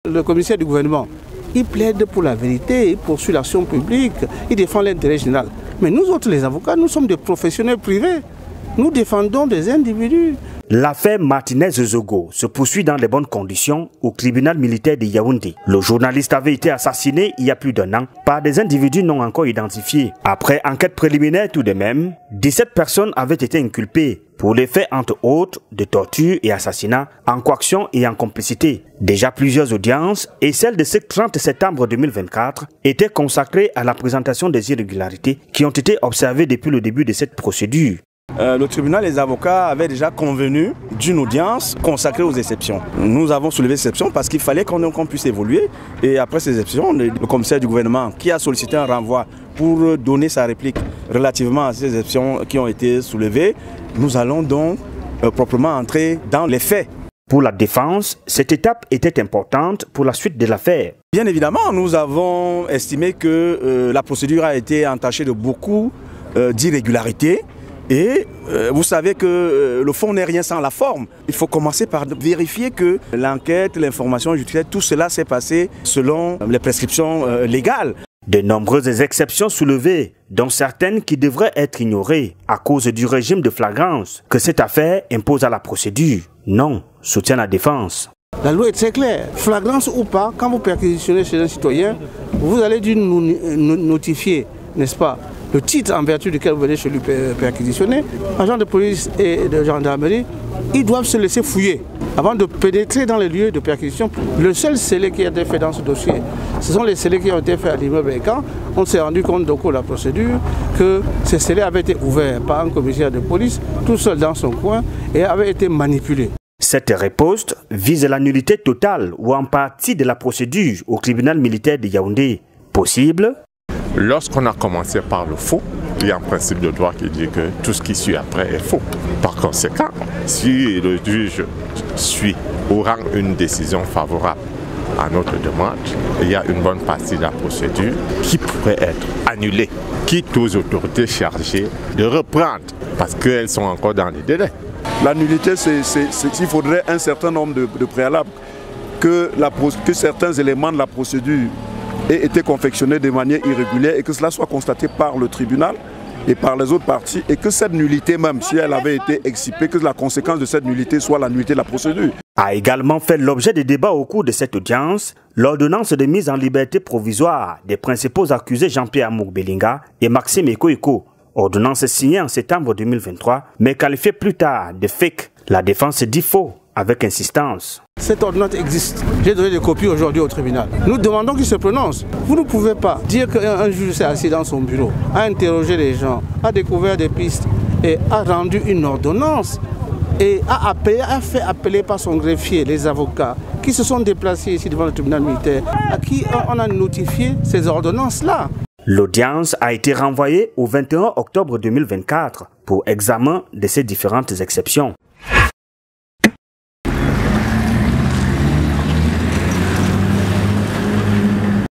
Le commissaire du gouvernement, il plaide pour la vérité, il poursuit l'action publique, il défend l'intérêt général. Mais nous autres, les avocats, nous sommes des professionnels privés. Nous défendons des individus. L'affaire Martinez-Zogo se poursuit dans les bonnes conditions au tribunal militaire de Yaoundé. Le journaliste avait été assassiné il y a plus d'1 an par des individus non encore identifiés. Après enquête préliminaire tout de même, 17 personnes avaient été inculpées pour les faits entre autres de torture et assassinat, en coaction et en complicité. Déjà plusieurs audiences et celle de ce 30 septembre 2024 étaient consacrées à la présentation des irrégularités qui ont été observées depuis le début de cette procédure. Le tribunal et les avocats avaient déjà convenu d'une audience consacrée aux exceptions. Nous avons soulevé ces exceptions parce qu'il fallait qu'on puisse évoluer. Et après ces exceptions, le commissaire du gouvernement qui a sollicité un renvoi pour donner sa réplique relativement à ces exceptions qui ont été soulevées, nous allons donc proprement entrer dans les faits. Pour la défense, cette étape était importante pour la suite de l'affaire. Bien évidemment, nous avons estimé que la procédure a été entachée de beaucoup d'irrégularités. Et vous savez que le fond n'est rien sans la forme. Il faut commencer par vérifier que l'enquête, l'information judiciaire, tout cela s'est passé selon les prescriptions légales. De nombreuses exceptions soulevées, dont certaines qui devraient être ignorées à cause du régime de flagrance que cette affaire impose à la procédure. Non, soutient la défense. La loi est très claire. Flagrance ou pas, quand vous perquisitionnez chez un citoyen, vous allez dû nous notifier, n'est-ce pas, le titre en vertu duquel vous venez chez lui perquisitionner. Agents de police et de gendarmerie, ils doivent se laisser fouiller avant de pénétrer dans les lieux de perquisition. Le seul scellé qui a été fait dans ce dossier, ce sont les scellés qui ont été faits à l'immeuble. Et quand on s'est rendu compte au cours de la procédure que ces scellés avaient été ouverts par un commissaire de police, tout seul dans son coin, et avaient été manipulés. Cette riposte vise la nullité totale ou en partie de la procédure au tribunal militaire de Yaoundé. Possible? Lorsqu'on a commencé par le faux, il y a un principe de droit qui dit que tout ce qui suit après est faux. Par conséquent, si le juge suit ou rend une décision favorable à notre demande, il y a une bonne partie de la procédure qui pourrait être annulée, quitte aux autorités chargées de reprendre parce qu'elles sont encore dans les délais. La nullité, il faudrait un certain nombre de préalables, que certains éléments de la procédure aient été confectionnés de manière irrégulière et que cela soit constaté par le tribunal et par les autres parties et que cette nullité, même si elle avait été excipée, que la conséquence de cette nullité soit la nullité de la procédure. A également fait l'objet de débats au cours de cette audience l'ordonnance de mise en liberté provisoire des principaux accusés Jean-Pierre Moukbelinga et Maxime Eko, ordonnance signée en septembre 2023 mais qualifiée plus tard de fake. La défense dit faux avec insistance. Cette ordonnance existe. J'ai donné des copies aujourd'hui au tribunal. Nous demandons qu'il se prononce. Vous ne pouvez pas dire qu'un juge s'est assis dans son bureau, a interrogé les gens, a découvert des pistes et a rendu une ordonnance et a fait appeler par son greffier les avocats qui se sont déplacés ici devant le tribunal militaire, à qui on a notifié ces ordonnances-là. L'audience a été renvoyée au 21 octobre 2024 pour examen de ces différentes exceptions.